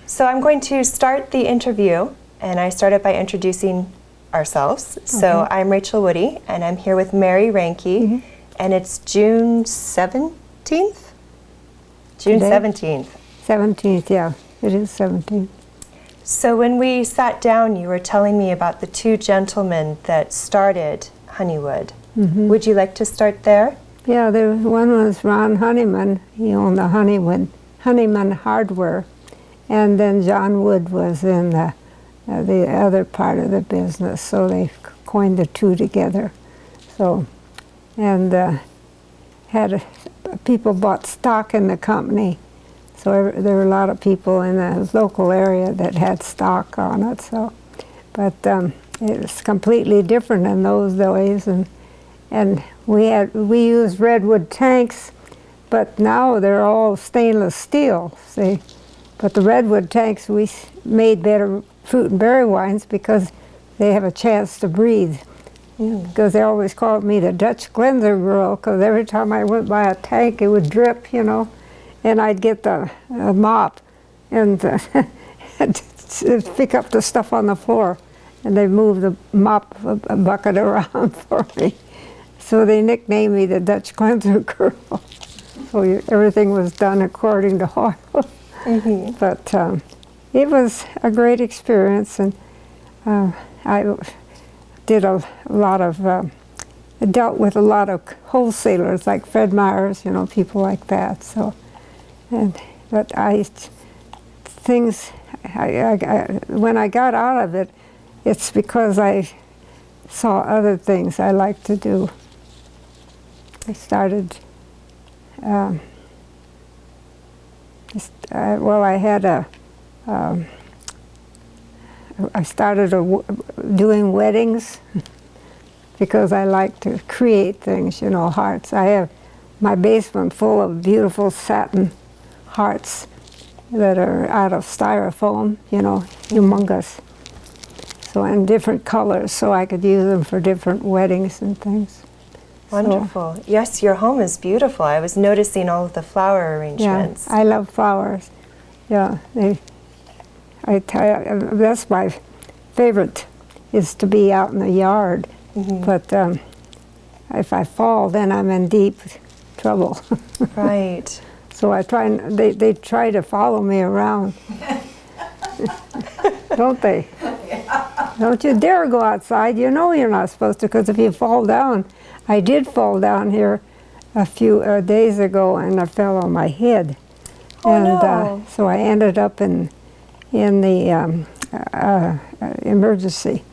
So I'm going to start the interview, and I started by introducing ourselves. Okay. So I'm Rachel Woody, and I'm here with Mary Reinke, and it's June 17th? June 17th. 17th, yeah, it is 17th. So when we sat down, you were telling me about the two gentlemen that started Honeywood. Would you like to start there? Yeah, one was Ron Honeyman. He owned the Honeyman Hardware. And then John Wood was in the other part of the business, so they coined the two together. So, and people bought stock in the company. So there were a lot of people in the local area that had stock on it. So, but it was completely different in those days, and we used redwood tanks, but now they're all stainless steel. See, but the redwood tanks, we made better fruit and berry wines because they have a chance to breathe. Because they always called me the Dutch cleanser girl, because every time I went by a tank, it would drip, you know. And I'd get the mop and pick up the stuff on the floor, and they'd move the mop bucket around for me. So they nicknamed me the Dutch cleanser girl. So everything was done according to oil. But it was a great experience, and I did a lot of, dealt with a lot of wholesalers like Fred Meyers, you know, people like that. So. But when I got out of it, it's because I saw other things I like to do. I started, I started doing weddings because I like to create things, you know, hearts. I have my basement full of beautiful satin hearts that are out of styrofoam, you know, humongous. So in different colors, so I could use them for different weddings and things. Wonderful. So, yes, your home is beautiful. I was noticing all of the flower arrangements. Yeah, I love flowers. Yeah, that's my favorite, is to be out in the yard. But if I fall, then I'm in deep trouble. Right. So I try, and they try to follow me around. Don't they? Don't you dare go outside. You know you're not supposed to, because if you fall down, I did fall down here a few days ago, and I fell on my head. No. So I ended up in the emergency.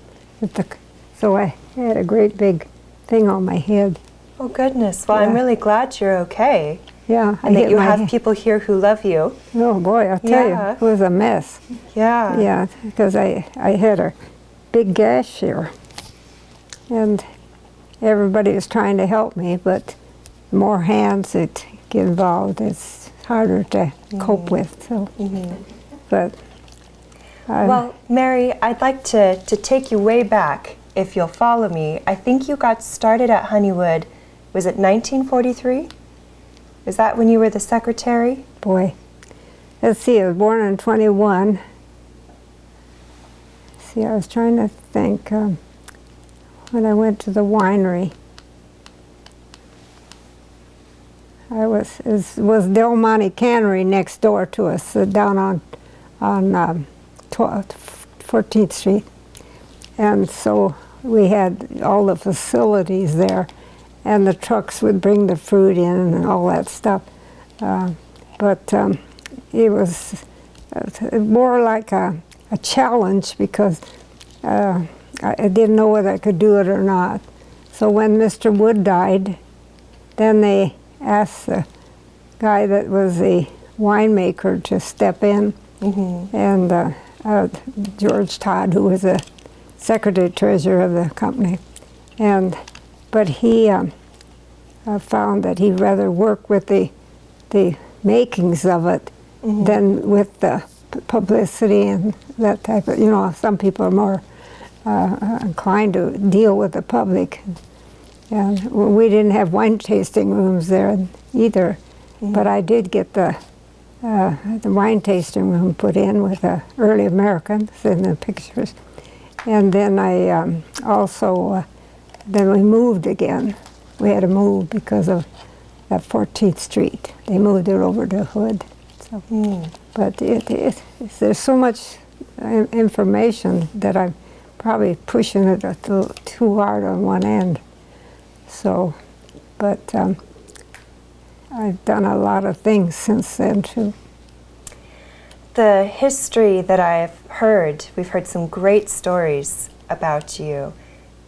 So I had a great big thing on my head. Oh goodness. Well, I'm really glad you're okay. Yeah. And that you have people here who love you. Oh boy, I'll tell you, it was a mess. Yeah. Yeah, because I had a big gash here. And everybody was trying to help me, but the more hands that get involved, it's harder to cope with. So, but well, Mary, I'd like to take you way back, if you'll follow me. I think you got started at Honeywood, was it 1943? Is that when you were the secretary? Boy, let's see, I was born in 21. See, I was trying to think when I went to the winery. It was Del Monte Cannery next door to us, down on 14th Street. And so we had all the facilities there, and the trucks would bring the fruit in and all that stuff. But it was more like a challenge, because I didn't know whether I could do it or not. So when Mr. Wood died, then they asked the guy that was the winemaker to step in, and George Todd, who was the secretary-treasurer of the company. But he found that he'd rather work with the makings of it than with the publicity and that type of, you know, some people are more inclined to deal with the public. And we didn't have wine tasting rooms there either, but I did get the the wine tasting room put in with early Americans in the pictures. And then I also, then we moved again. We had to move because of that 14th Street. They moved it over to Hood. So, but there's so much information that I'm probably pushing it a little too hard on one end. So, but I've done a lot of things since then too. The history that I've heard, we've heard some great stories about you.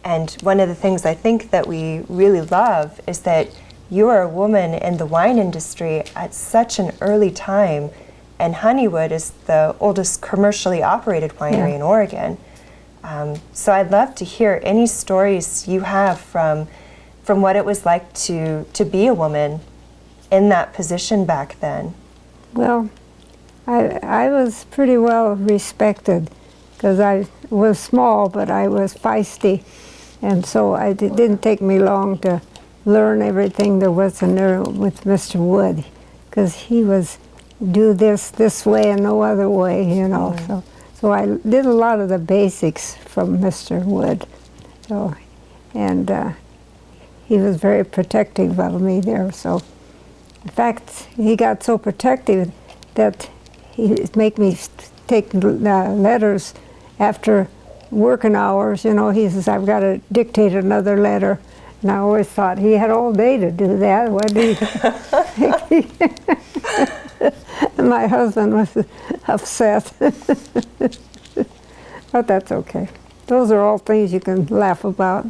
And one of the things I think that we really love is that you are a woman in the wine industry at such an early time, and Honeywood is the oldest commercially operated winery in Oregon. So I'd love to hear any stories you have from what it was like to be a woman in that position back then. Well, I was pretty well respected because I was small, but I was feisty, and so it didn't take me long to learn everything there was in there with Mr. Wood, because he was do this way and no other way, you know. So I did a lot of the basics from Mr. Wood. So, and he was very protective of me there. So, in fact, he got so protective that he'd make me take letters after working hours. You know, he says, I've got to dictate another letter. And I always thought he had all day to do that. What did he? And my husband was upset. But that's okay. Those are all things you can laugh about.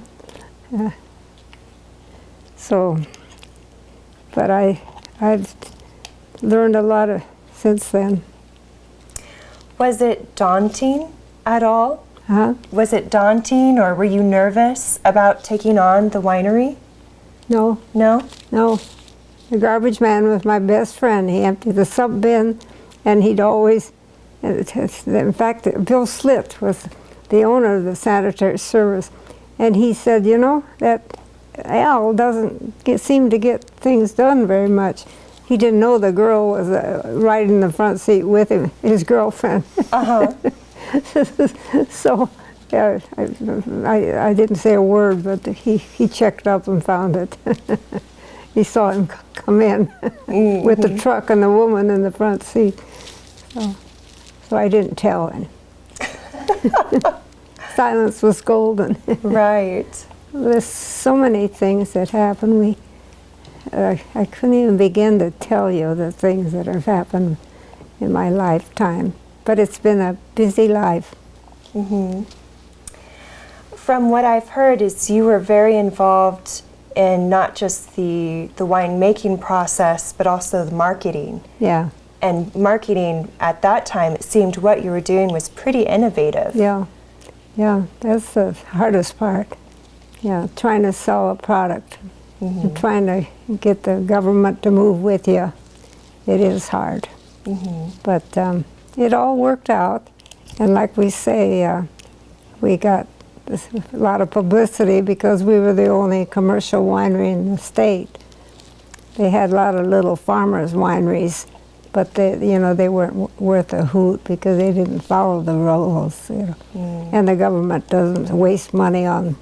So, but I've learned a lot since then. Was it daunting at all? Huh? Was it daunting, or were you nervous about taking on the winery? No. No? No. The garbage man was my best friend. He emptied the sub bin, and he'd always, in fact, Bill Slitt was the owner of the sanitary service, and he said, you know, that Al doesn't seem to get things done very much. He didn't know the girl was right in the front seat with him, his girlfriend. So yeah, I didn't say a word, but he checked up and found it. He saw him come in with the truck and the woman in the front seat. So I didn't tell him. Silence was golden. Right. There's so many things that happen. I couldn't even begin to tell you the things that have happened in my lifetime. But it's been a busy life. From what I've heard is you were very involved in not just the winemaking process, but also the marketing. Yeah. And marketing at that time, it seemed what you were doing was pretty innovative. Yeah. Yeah, that's the hardest part. Yeah, trying to sell a product and trying to get the government to move with you. It is hard. But it all worked out. And like we say, we got a lot of publicity because we were the only commercial winery in the state. They had a lot of little farmers' wineries, but they weren't worth a hoot because they didn't follow the rules. And the government doesn't waste money on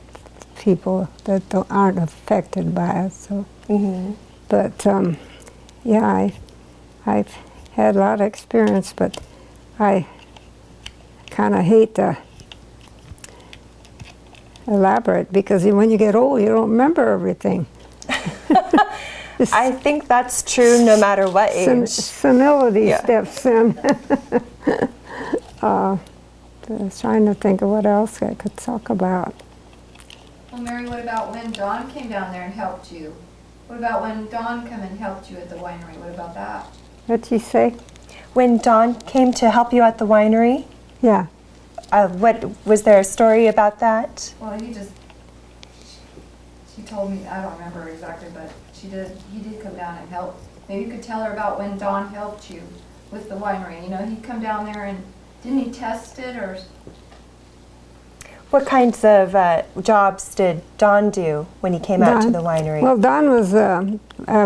people that aren't affected by it. So, but yeah, I've had a lot of experience, but I kind of hate to elaborate because when you get old, you don't remember everything. I think that's true no matter what age. Senility steps in. I was trying to think of what else I could talk about. Well, Mary, what about when Dawn came down there and helped you? What about when Dawn came and helped you at the winery? What about that? What'd she say? When Dawn came to help you at the winery? Yeah. What was there a story about that? Well, she told me, I don't remember exactly, but he did come down and help. Maybe you could tell her about when Dawn helped you with the winery. You know, he'd come down there and didn't he test it or? What kinds of jobs did Don do when he came out to the winery? Well, Don was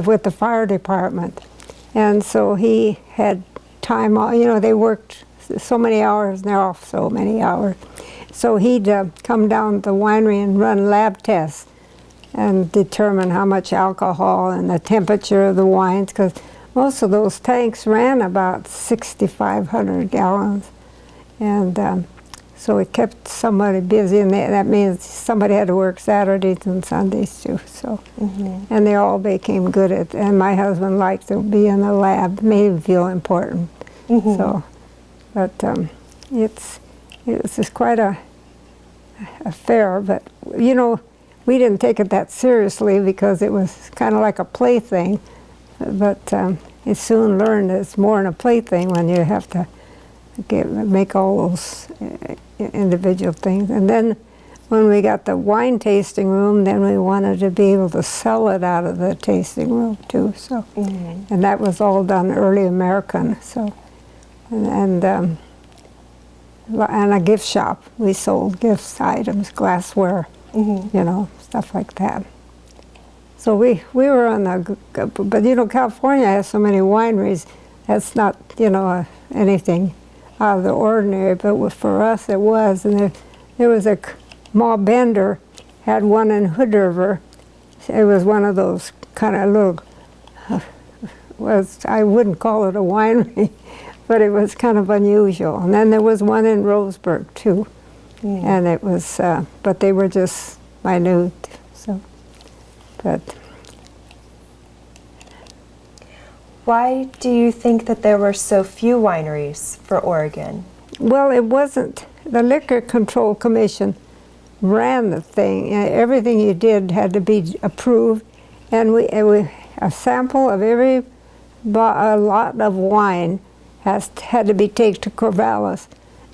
with the fire department, and so he had time, they worked so many hours and they're off so many hours. So he'd come down to the winery and run lab tests and determine how much alcohol and the temperature of the wines, because most of those tanks ran about 6,500 gallons. And so it kept somebody busy, and that means somebody had to work Saturdays and Sundays too. So, and they all became good at it. And my husband liked to be in the lab, made him feel important. So, but it's just quite a affair. But we didn't take it that seriously because it was kind of like a plaything. But you soon learned it's more than a plaything when you have to make all those individual things. And then when we got the wine tasting room, then we wanted to be able to sell it out of the tasting room too. So, and that was all done early American. So, and a gift shop. We sold gifts items, glassware, stuff like that. So we were on but California has so many wineries. That's not anything out of the ordinary, but for us it was. And there was a Ma Bender had one in Hood River. It was one of those kind of little, I wouldn't call it a winery, but it was kind of unusual. And then there was one in Roseburg too, and it was, but they were just minute. So, but. Why do you think that there were so few wineries for Oregon? Well, it wasn't. The Liquor Control Commission ran the thing. Everything you did had to be approved, and a sample of a lot of wine had to be taken to Corvallis,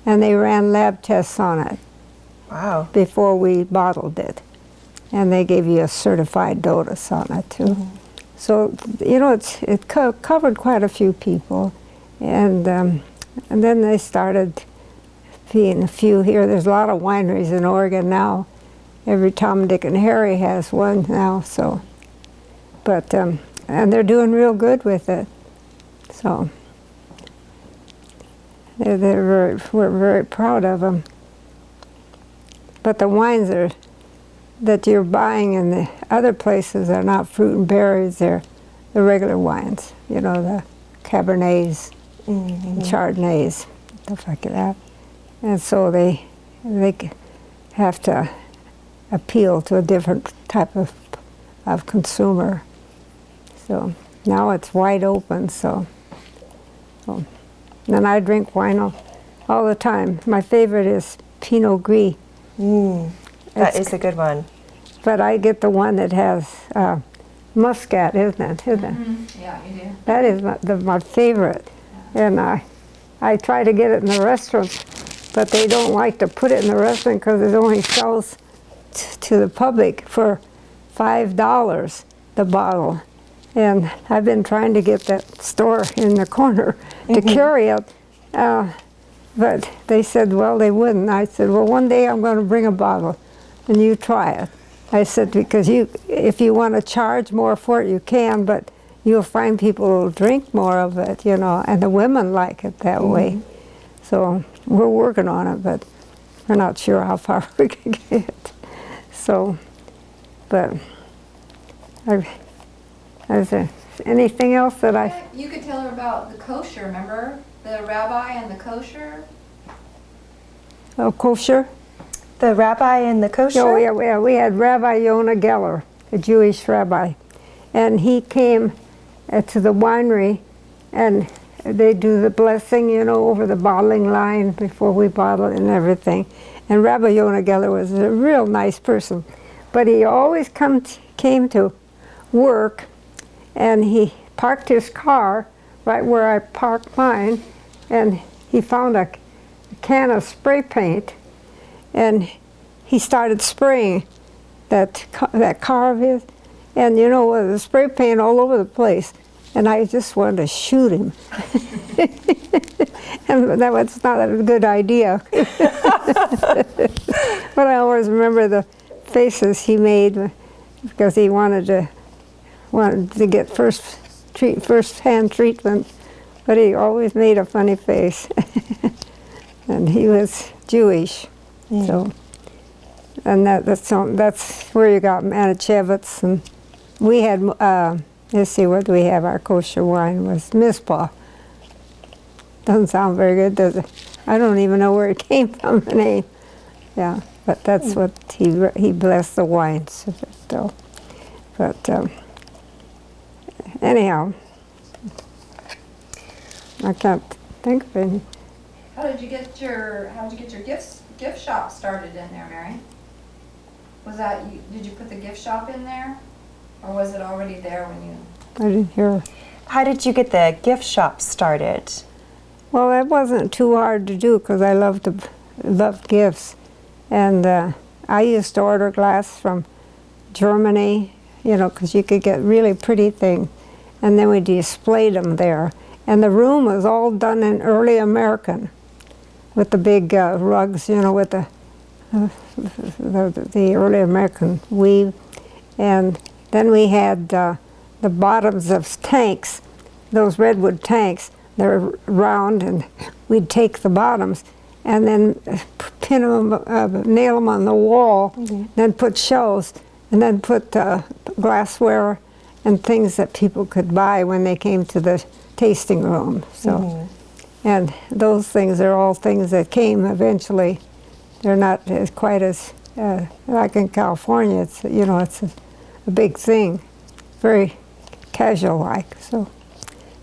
and they ran lab tests on it. Wow. Before we bottled it, and they gave you a certified dose on it too. So, it covered quite a few people, and then they started being a few here. There's a lot of wineries in Oregon now. Every Tom, Dick, and Harry has one now. So, but and they're doing real good with it. So, we're very proud of them. But the wines that you're buying in the other places are not fruit and berries, they're the regular wines, the Cabernets, and Chardonnays, stuff like that. And so they have to appeal to a different type of consumer. So now it's wide open, so. And I drink wine all the time. My favorite is Pinot Gris. That is a good one. But I get the one that has muscat, isn't it? Yeah, you do. That is my favorite. Yeah. And I try to get it in the restaurants, but they don't like to put it in the restaurant because it only sells to the public for $5 the bottle. And I've been trying to get that store in the corner to carry it, but they said, well, they wouldn't. I said, well, one day I'm going to bring a bottle, and you try it. I said, because if you want to charge more for it, you can, but you'll find people will drink more of it, and the women like it that way. So we're working on it, but we're not sure how far we can get. So, but is there anything else that I... You could tell her about the kosher, remember? The rabbi and the kosher? Oh, kosher? The rabbi and the kosher? Oh, yeah, we had Rabbi Yonah Geller, a Jewish rabbi. And he came to the winery, and they do the blessing, over the bottling line before we bottle it and everything. And Rabbi Yonah Geller was a real nice person. But he always came to work, and he parked his car right where I parked mine, and he found a can of spray paint, and he started spraying that car of his, and with the spray paint all over the place, and I just wanted to shoot him. And that was not a good idea. But I always remember the faces he made because he wanted to get first-hand treatment but he always made a funny face. And he was Jewish, so. And that's where you got Manischewitz. And we had, let's see, what do we have? Our kosher wine was Mizpah. Doesn't sound very good, does it? I don't even know where it came from, the name. Yeah, but that's what he blessed the wines. So, but anyhow, I can't think of any. How did you get your gift shop started in there, Mary? Was that did you put the gift shop in there, or was it already there when you? I didn't hear. How did you get the gift shop started? Well, that wasn't too hard to do because I loved gifts, and I used to order glass from Germany, you know, because you could get really pretty things, and then we displayed them there. And the room was all done in early American, with the big rugs, you know, with the early American weave. And then we had the bottoms of tanks, those redwood tanks. They're round, and we'd take the bottoms and then pin them, nail them on the wall, then put shelves, and then put glassware and things that people could buy when they came to the tasting room. So, and those things are all things that came eventually. They're not as quite as like in California. It's, you know, it's a big thing, very casual-like. So,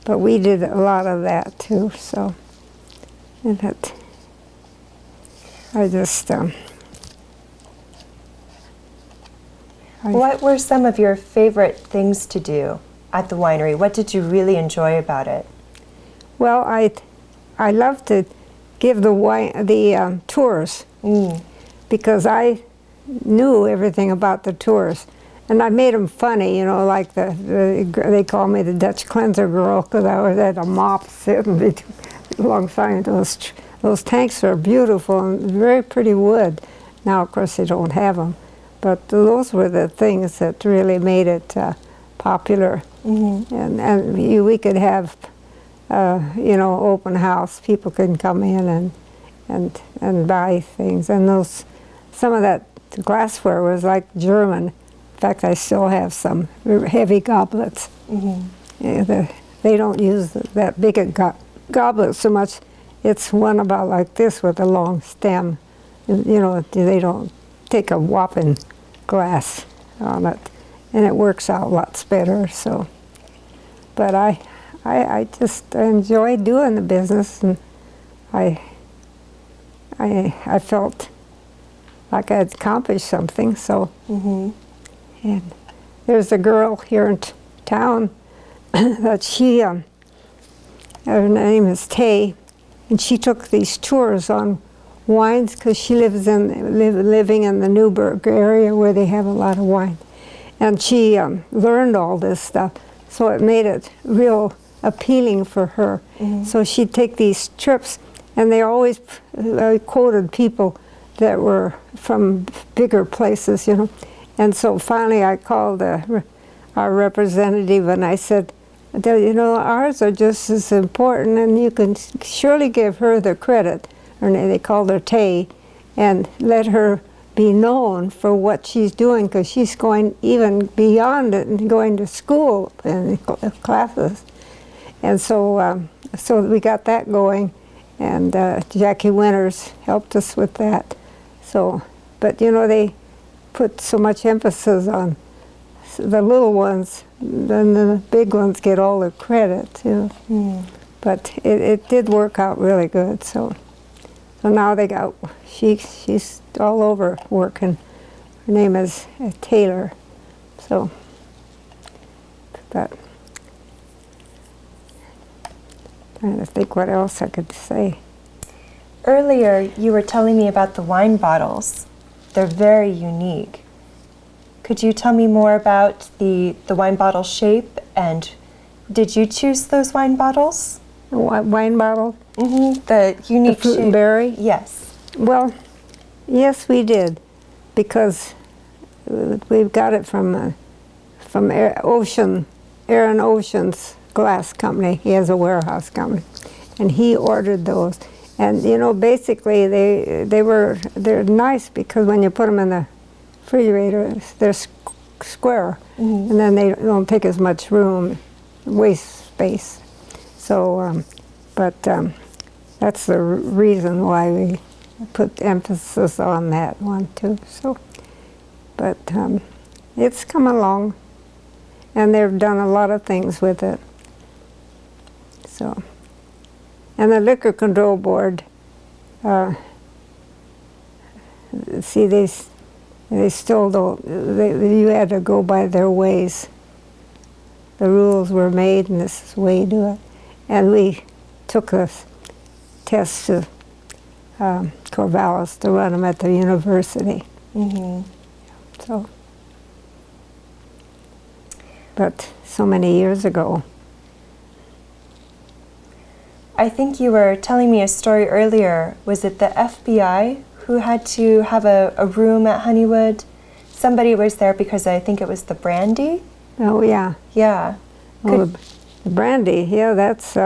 but we did a lot of that too. So, and that I just. What were some of your favorite things to do at the winery? What did you really enjoy about it? Well, I love to give the tours because I knew everything about the tours, and I made them funny. You know, like they call me the Dutch cleanser girl because I was at a mop sitting alongside those tanks are beautiful and very pretty wood. Now, of course, they don't have them, but those were the things that really made it popular. And we could have, you know, open house. People could come in and buy things. And some of that glassware was like German. In fact, I still have some heavy goblets. Yeah, they don't use that big a goblet so much. It's one about like this with a long stem. You know, they don't take a whopping glass on it, and it works out lots better. So, but I just enjoy doing the business, and I felt like I had accomplished something. So, and there's a girl here in town that her name is Tay, and she took these tours on wines because she lives living in the Newburgh area where they have a lot of wine. And she learned all this stuff, so it made it real appealing for her. So she'd take these trips, and they always quoted people that were from bigger places, you know. And so finally I called our representative, and I said, you know, ours are just as important, and you can surely give her the credit. They called her Tay, and let her be known for what she's doing, because she's going even beyond it and going to school and classes. And so we got that going, and Jackie Winters helped us with that. So, but you know, they put so much emphasis on the little ones, then the big ones get all the credit, you know. But it did work out really good. So now they got, she's all over working. Her name is Taylor. So, but trying to think what else I could say. Earlier, you were telling me about the wine bottles. They're very unique. Could you tell me more about the wine bottle shape, and did you choose those wine bottles? Wine bottle? The unique the fruit shape. And berry? Yes. Well, yes, we did, because we've got it from Aaron Ocean's glass company. He has a warehouse company, and he ordered those. And you know, basically, they're nice because when you put them in the refrigerator, they're square, and then they don't take as much room, waste space. So, that's the reason why we put emphasis on that one too. So, but it's come along, and they've done a lot of things with it. So, and the Liquor Control Board, see, they still don't. You had to go by their ways. The rules were made, and this is the way you do it. And we took a test to Corvallis to run them at the university. So, but so many years ago. I think you were telling me a story earlier. Was it the FBI who had to have a room at Honeywood? Somebody was there because I think it was the brandy? Oh, yeah. Yeah. Well, the brandy, yeah, that's,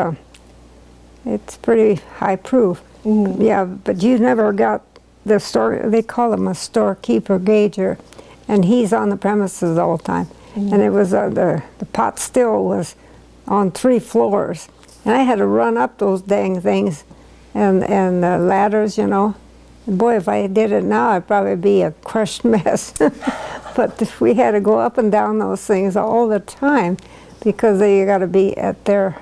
it's pretty high proof. Yeah, but you never got the store, they call him a storekeeper gauger, and he's on the premises all the time. And it was, the pot still was on 3 floors. And I had to run up those dang things and ladders, you know. And boy, if I did it now, I'd probably be a crushed mess. But we had to go up and down those things all the time because they got to be at their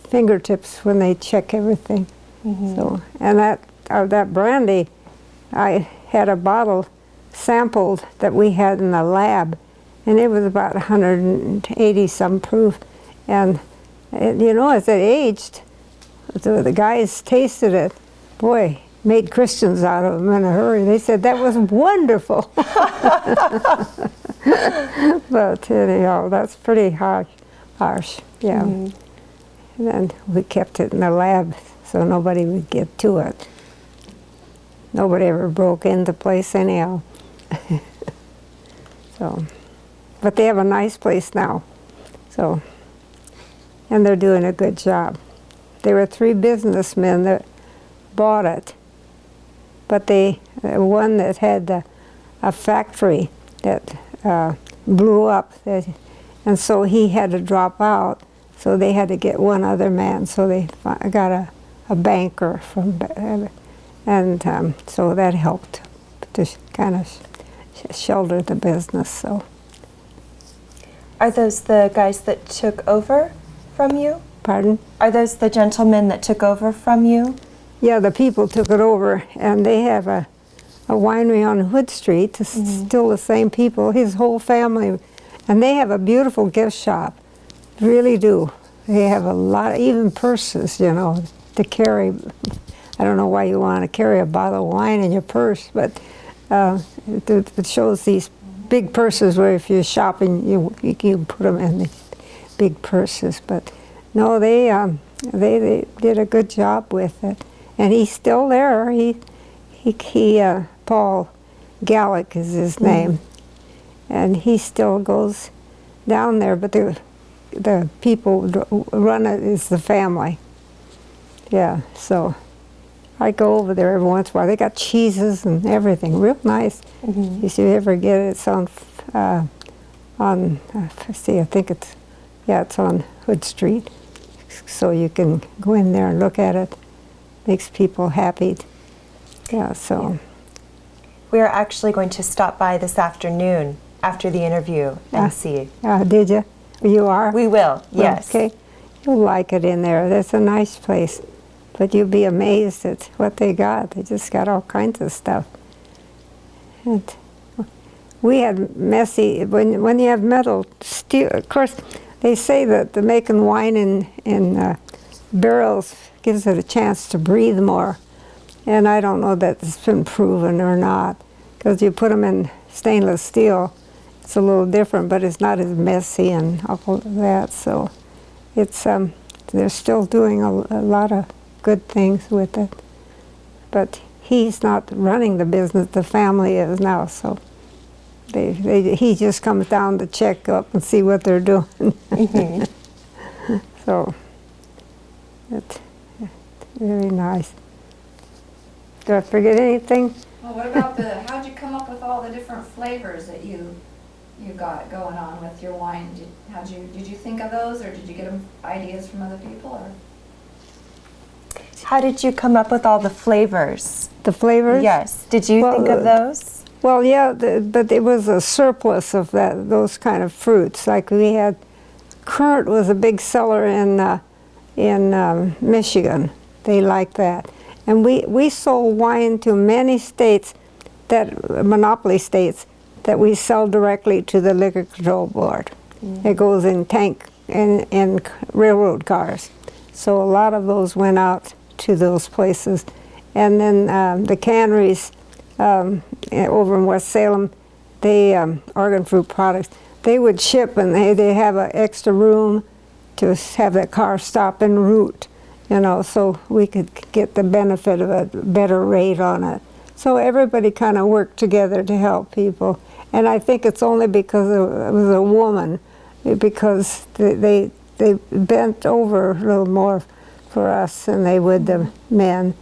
fingertips when they check everything. So, and that brandy, I had a bottle sampled that we had in the lab, and it was about 180 some proof. And you know, as it aged, the guys tasted it. Boy, made Christians out of them in a hurry. They said that was wonderful. But anyhow, that's pretty harsh. Yeah. And then we kept it in the lab so nobody would get to it. Nobody ever broke into the place anyhow. So, but they have a nice place now. So, and they're doing a good job. There were 3 businessmen that bought it, but one that had a factory that blew up, and so he had to drop out, so they had to get one other man, so they got a banker from, and so that helped to kind of shelter the business. So, Are those the guys that took over from you? pardon? Are those the gentlemen that took over from you? Yeah, the people took it over, and they have a winery on Hood Street. It's still the same people, his whole family, and they have a beautiful gift shop. Really do. They have a lot, even purses, you know, to carry. I don't know why you want to carry a bottle of wine in your purse, but it shows these big purses where if you're shopping, you can put them in these big purses. But no, they did a good job with it, and he's still there. He Paul Gallick is his name, and he still goes down there. But the people who run it is the family. Yeah, so I go over there every once in a while. They got cheeses and everything, real nice. If you ever get it, it's on see, I think it's on Hood Street. So you can go in there and look at it. Makes people happy. Yeah, so. We are actually going to stop by this afternoon after the interview and see. Did you? You are? We will, yes. Okay. You'll like it in there. That's a nice place. But you'll be amazed at what they got. They just got all kinds of stuff. And we had messy, when you have metal, steel, of course, they say that the making wine in barrels gives it a chance to breathe more. And I don't know that it's been proven or not, because you put them in stainless steel, it's a little different, but it's not as messy and all of that. So it's they're still doing a lot of good things with it. But he's not running the business, the family is now, so he just comes down to check up and see what they're doing. So it's really nice. Did I forget anything? Well, what about how'd you come up with all the different flavors that you got going on with your wine? Did you think of those, or did you get ideas from other people, or? How did you come up with all the flavors? The flavors? Yes. Did you think of those? Well, yeah, but it was a surplus of those kind of fruits. Like we had, currant was a big seller in Michigan. They liked that. And we sold wine to many states, monopoly states, that we sell directly to the Liquor Control Board. It goes in tank and railroad cars. So a lot of those went out to those places. And then the canneries over in West Salem, they, Oregon Fruit Products, they would ship, and they have an extra room to have that car stop en route, so we could get the benefit of a better rate on it. So everybody kind of worked together to help people. And I think it's only because it was a woman, because they bent over a little more for us than they would the men.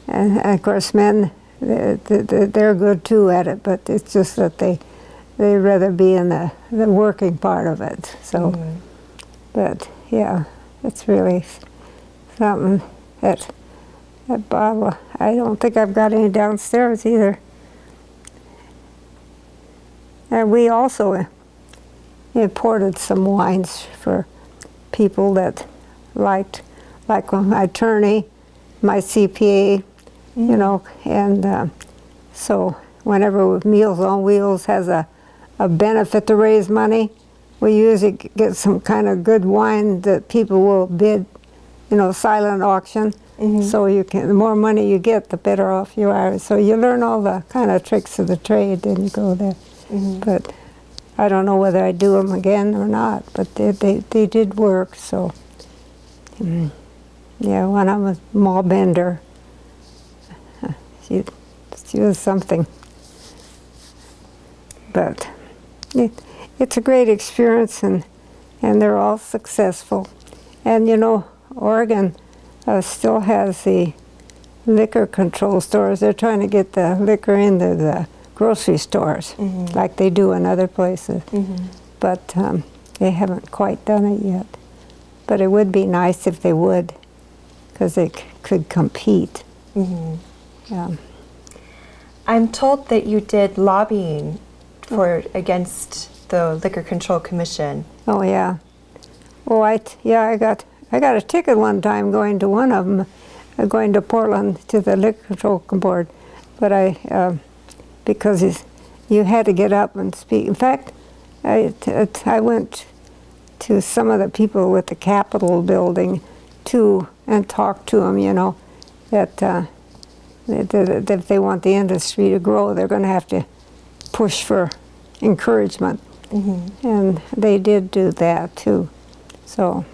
And of course, men, they're good too at it, but it's just that they'd rather be in the working part of it. So, but yeah, it's really something that bottle, I don't think I've got any downstairs either. And we also imported some wines for people that liked, like my attorney, my CPA, and so whenever Meals on Wheels has a benefit to raise money, we usually get some kind of good wine that people will bid, silent auction. So the more money you get, the better off you are. So you learn all the kind of tricks of the trade and you go there. But I don't know whether I do them again or not, but they did work. So yeah, when I'm a mall bender, she was something. But it's a great experience, and they're all successful. And Oregon still has the liquor control stores. They're trying to get the liquor into the grocery stores, like they do in other places. But they haven't quite done it yet. But it would be nice if they would, because they could compete. Yeah. I'm told that you did lobbying against the Liquor Control Commission. Oh yeah. Well, I got a ticket one time going to one of them, going to Portland to the Liquor Control Board, but because you had to get up and speak. In fact, I went to some of the people with the Capitol building too and talked to them, that if they want the industry to grow, they're going to have to push for encouragement. And they did do that too. So,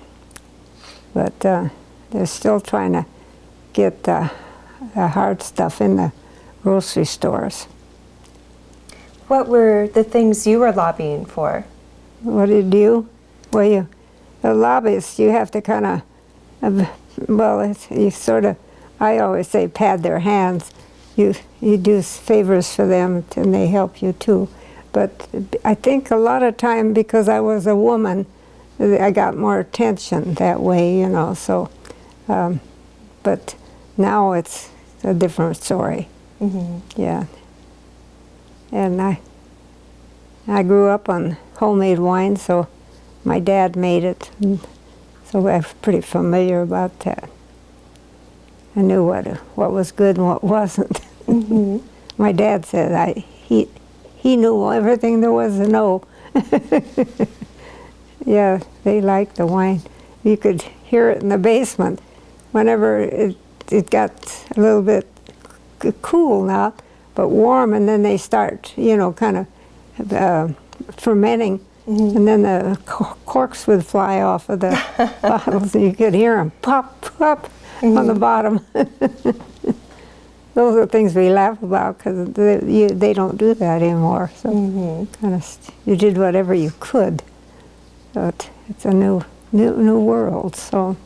but they're still trying to get the hard stuff in the grocery stores. What were the things you were lobbying for? What did you? Well, the lobbyists, you have to kind of, you sort of, I always say pad their hands. You do favors for them and they help you too. But I think a lot of time, because I was a woman, I got more attention that way, so, but now it's a different story. Yeah. And I grew up on homemade wine, so my dad made it, and so I'm pretty familiar about that. I knew what was good and what wasn't. My dad said he knew everything there was to know. Yeah, they liked the wine. You could hear it in the basement. Whenever it got a little bit cool now, but warm, and then they start, kind of fermenting, and then the corks would fly off of the bottles, and you could hear them pop, pop on the bottom. those are things we laugh about because they don't do that anymore. So kind of you did whatever you could. But it's a new world. So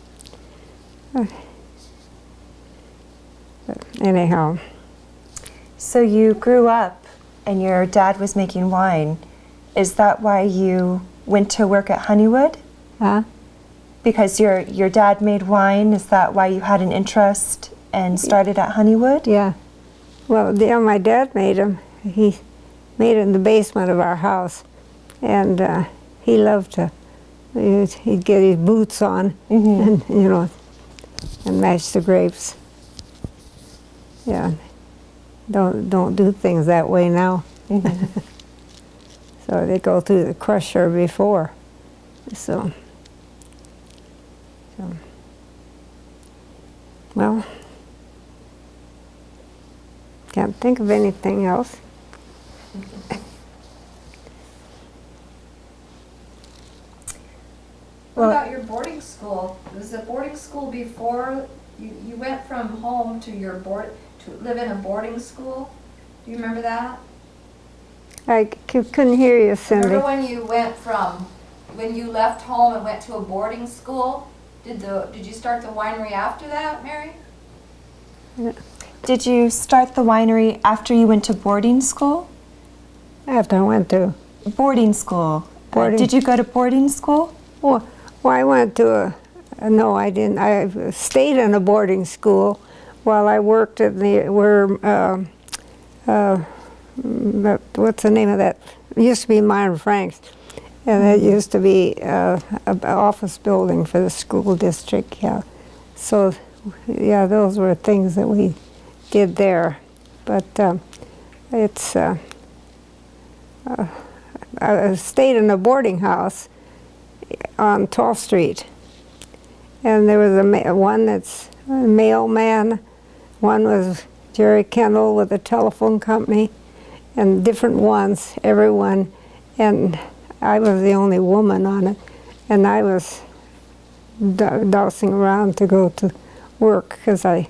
but anyhow. So you grew up and your dad was making wine. Is that why you went to work at Honeywood? Huh? Because your dad made wine, is that why you had an interest and started at Honeywood? Yeah. Well, yeah, my dad made them. He made it in the basement of our house. And he loved to, he'd get his boots on and, you know, and mash the grapes. Yeah. Don't do things that way now. So they go through the crusher before. So well, can't think of anything else. What about your boarding school? Was the boarding school before you went from home to your to live in a boarding school? Do you remember that? I couldn't hear you, Cindy. Remember when you left home and went to a boarding school? Did you start the winery after that, Mary? Did you start the winery after you went to boarding school? After I went to Boarding school. Boarding. Did you go to boarding school? well, I went to no, I didn't. I stayed in a boarding school while I worked at what's the name of that? It used to be Myron Frank's, and it used to be an office building for the school district. Yeah, so yeah, those were things that we did there. But it's I stayed in a boarding house on 12th Street, and there was one that's a mailman, one was Jerry Kendall with a telephone company, and different ones, everyone, and I was the only woman on it, and I was dousing around to go to work because I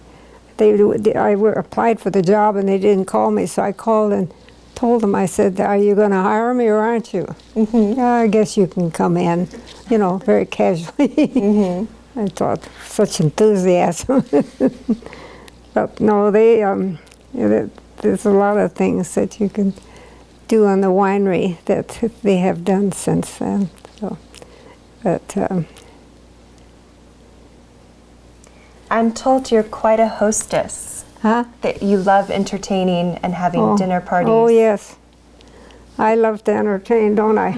applied for the job and they didn't call me, so I called and told them, I said, are you going to hire me or aren't you? Yeah, I guess you can come in, you know, very casually. I thought, such enthusiasm. But no, there's a lot of things that you can do on the winery that they have done since then. So, but I'm told you're quite a hostess. huh? That you love entertaining and having dinner parties. Oh yes, I love to entertain, don't I?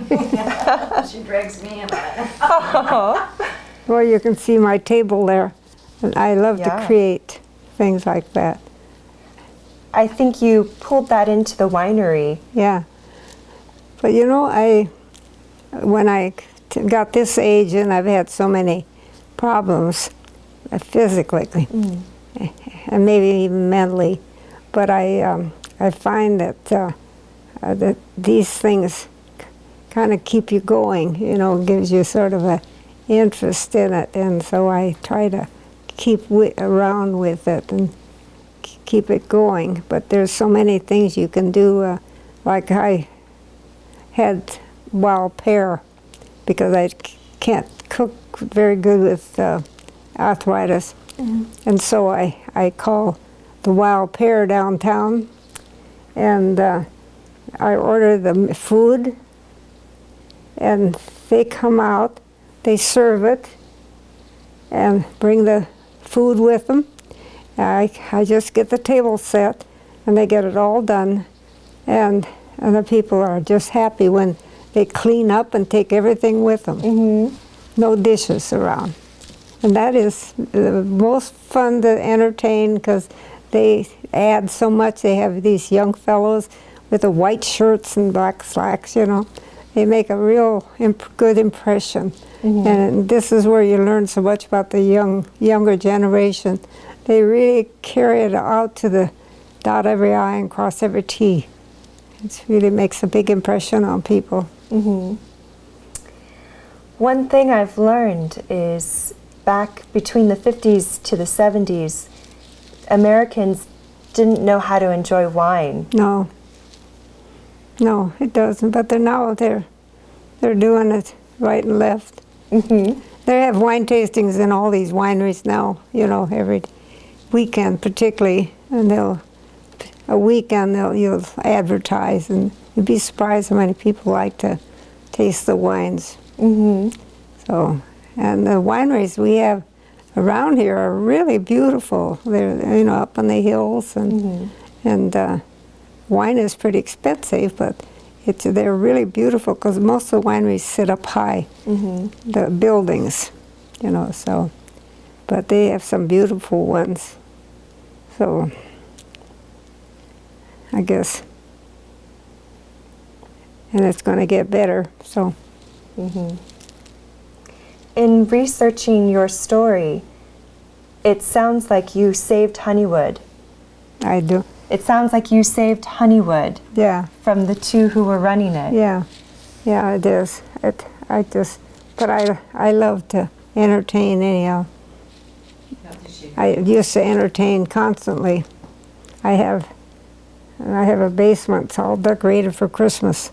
She drags me in on it. Oh. Well, you can see my table there, and I love to create things like that. I think you pulled that into the winery. Yeah, but you know, when I got this age and I've had so many problems physically and maybe even mentally, but I find that that these things kind of keep you going. You know, gives you sort of a interest in it, and so I try to keep around with it and keep it going. But there's so many things you can do. Like I had wild pear because I can't cook very good with arthritis, and so I call the wild pear downtown, and I order the food, and they come out, they serve it, and bring the food with them. I just get the table set, and they get it all done, and the people are just happy when they clean up and take everything with them. No dishes around. And that is the most fun to entertain because they add so much. They have these young fellows with the white shirts and black slacks, you know. They make a real good impression. And this is where you learn so much about the younger generation. They really carry it out to the dot every I and cross every T. It really makes a big impression on people. One thing I've learned is back between the 50s to the 70s, Americans didn't know how to enjoy wine. No. No, it doesn't. But they're doing it right and left. Mm-hmm. They have wine tastings in all these wineries now, you know, every weekend particularly, and you'll advertise, and you'd be surprised how many people like to taste the wines. Mm-hmm. So, and the wineries we have around here are really beautiful. They're, you know, up in the hills, and wine is pretty expensive, but they're really beautiful because most of the wineries sit up high, the buildings, you know, so, but they have some beautiful ones. So, I guess, and it's going to get better, so. In researching your story, it sounds like you saved Honeywood. I do. It sounds like you saved Honeywood. Yeah. From the two who were running it. Yeah, yeah, it is. But I love to entertain anyhow. I used to entertain constantly. I have a basement. It's all decorated for Christmas.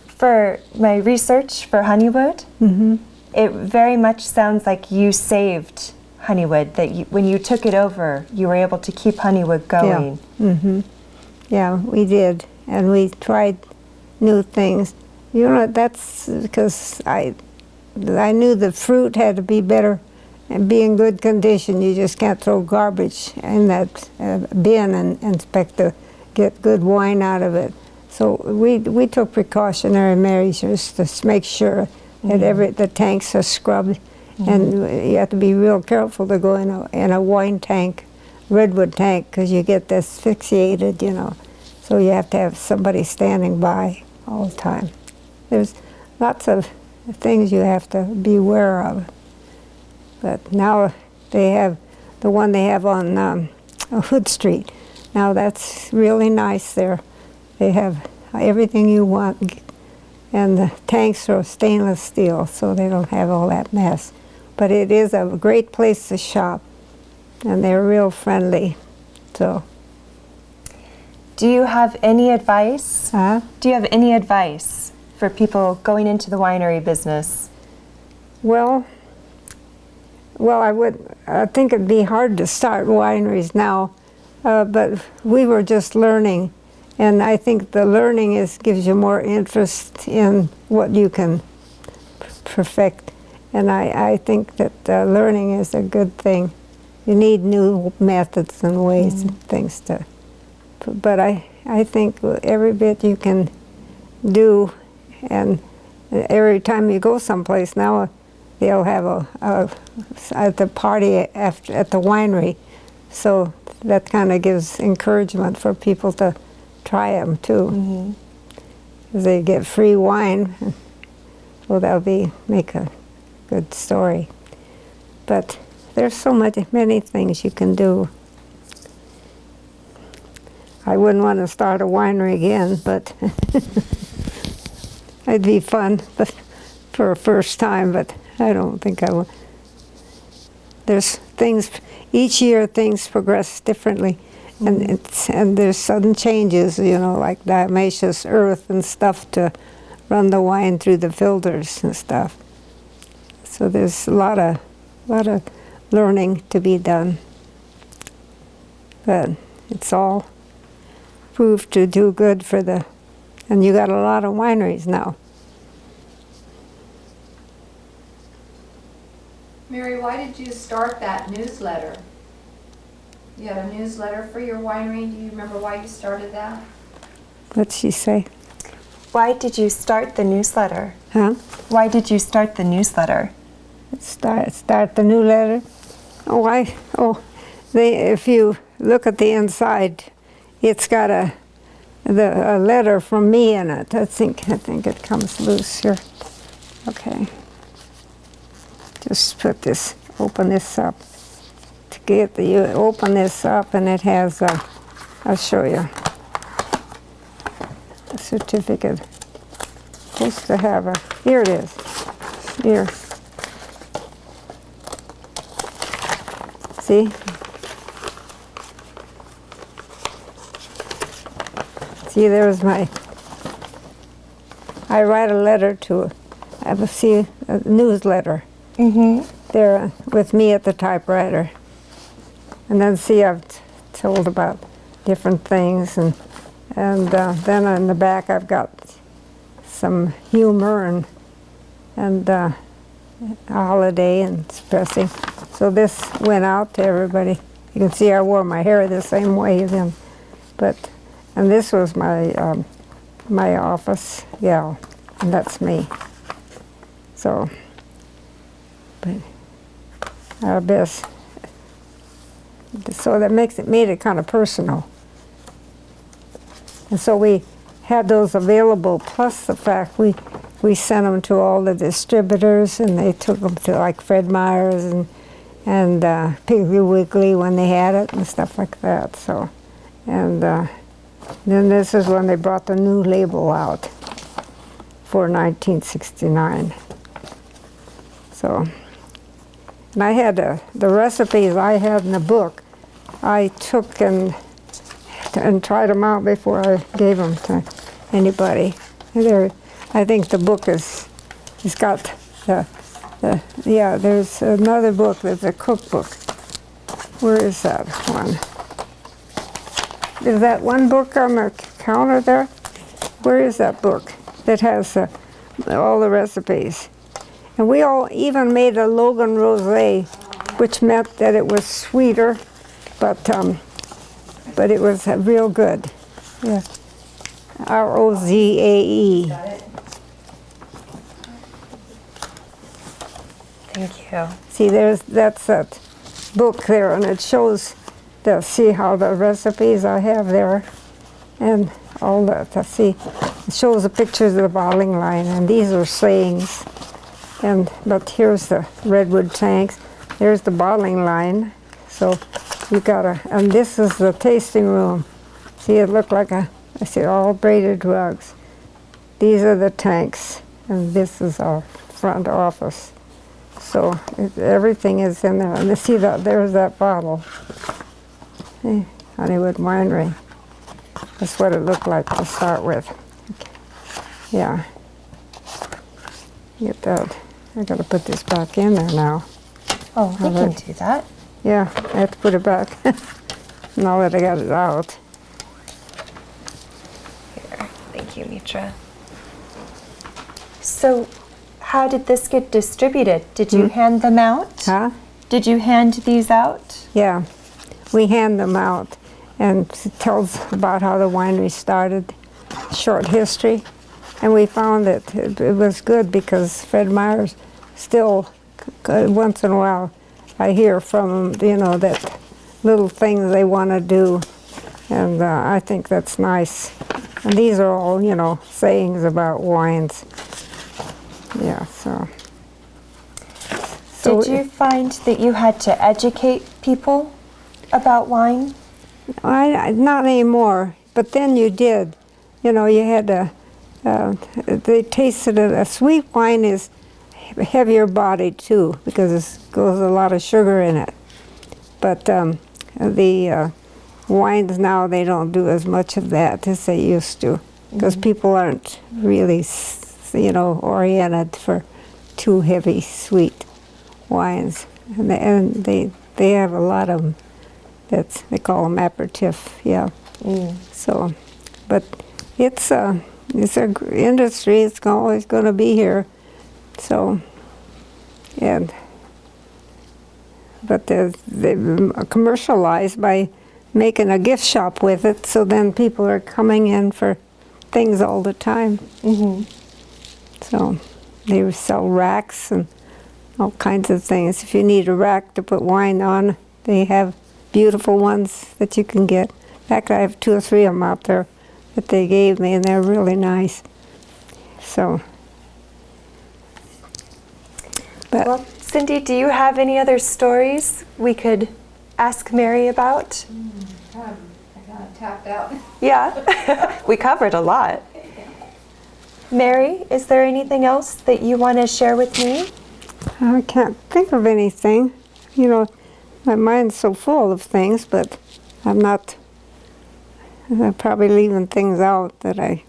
For my research for Honeywood, it very much sounds like you saved Honeywood, that when you took it over, you were able to keep Honeywood going. Yeah, yeah, we did. And we tried new things. You know, that's because I knew the fruit had to be better and be in good condition. You just can't throw garbage in that bin and expect to get good wine out of it. So we took precautionary measures to make sure that the tanks are scrubbed. And you have to be real careful to go in a wine tank, redwood tank, because you get asphyxiated, you know. So you have to have somebody standing by all the time. There's lots of things you have to be aware of. But now they have the one they have on Hood Street. Now that's really nice there. They have everything you want, and the tanks are stainless steel, so they don't have all that mess. But it is a great place to shop, and they're real friendly. So, do you have any advice? Huh? Do you have any advice for people going into the winery business? Well, I think it'd be hard to start wineries now, but we were just learning, and I think the learning gives you more interest in what you can perfect. And I think that learning is a good thing. You need new methods and ways and things to, but I think every bit you can do, and every time you go someplace now, they'll have at the party at the winery, so that kind of gives encouragement for people to try them too. Because they get free wine, so that'll make a good story. But there's so many things you can do. I wouldn't want to start a winery again, but it'd be fun for a first time, but I don't think I will. There's things, each year things progress differently, and there's sudden changes, you know, like diatomaceous earth and stuff to run the wine through the filters and stuff. So there's a lot of learning to be done, but it's all proved to do good and you got a lot of wineries now. Mary, why did you start that newsletter? You had a newsletter for your winery. Do you remember why you started that? What'd she say? Why did you start the newsletter? Huh? Why did you start the newsletter? Start the new letter. If you look at the inside, it's got a letter from me in it. I think it comes loose here. Okay. Just open this up. You open this up, and it has I'll show you. A certificate. Supposed to have here it is. Here. See? See, there's my, I write a letter to, a newsletter. There with me at the typewriter. And then see, I've told about different things, and then on the back I've got some humor and a holiday and expressing. So this went out to everybody. You can see I wore my hair the same way then, and this was my my office gal, and that's me. So, but our best. So that made it kind of personal. And so we had those available, plus the fact we sent them to all the distributors, and they took them to like Fred Meyer's and Piggly Wiggly when they had it and stuff like that. So, and then this is when they brought the new label out for 1969. So. And I had the recipes I had in the book, I took and tried them out before I gave them to anybody. I think the book it's got yeah, there's another book, there's a cookbook. Where is that one? Is that one book on the counter there? Where is that book that has all the recipes? And we all even made a Logan Rosé, which meant that it was sweeter, but it was real good. Yeah, Rozae. Got it? Thank you. See, that's that book there, and it shows see how the recipes I have there, and all that. See, it shows the pictures of the bottling line, and these are sayings. But here's the redwood tanks. There's the bottling line. So you and this is the tasting room. See, it looked like I see all braided rugs. These are the tanks, and this is our front office. So everything is in there. And see that there's that bottle. Hey, Honeywood Winery. That's what it looked like to start with. Yeah. Get that. I gotta put this back in there now. Oh, we can do that. Yeah, I have to put it back. Now that I got it out. Here, thank you, Mitra. So, how did this get distributed? Did you hand them out? Huh? Did you hand these out? Yeah, we hand them out, and it tells about how the winery started, short history. And we found that it was good because Fred Meyer's still, once in a while, I hear from them, that little things they want to do. And I think that's nice. And these are all, sayings about wines. Yeah, so. Did you find that you had to educate people about wine? Not anymore, but then you did. You had to. They tasted it. A sweet wine is heavier bodied too because it goes a lot of sugar in it. But the wines now, they don't do as much of that as they used to because people aren't really, oriented for too heavy sweet wines. And they have a lot of them. They call them aperitif. Yeah. So, but it's an industry. It's always going to be here. So, but they've commercialized by making a gift shop with it. So then people are coming in for things all the time. So they sell racks and all kinds of things. If you need a rack to put wine on, they have beautiful ones that you can get. In fact, I have 2 or 3 of them out there that they gave me, and they're really nice. So, but Well, Cindy, do you have any other stories we could ask Mary about? I kind of tapped out. Yeah, we covered a lot. Mary, is there anything else that you want to share with me? I can't think of anything. My mind's so full of things, but I'm not I'm probably leaving things out that I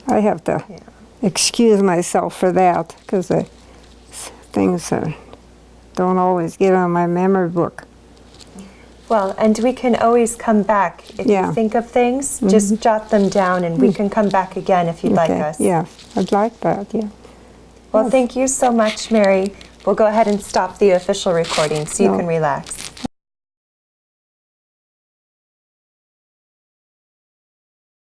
have to excuse myself for that, because things don't always get on my memory book. Well, and we can always come back. If you think of things, just jot them down and we can come back again if you'd like us. Yeah, I'd like that, yeah. Well, thank you so much, Mary. We'll go ahead and stop the official recording so you can relax.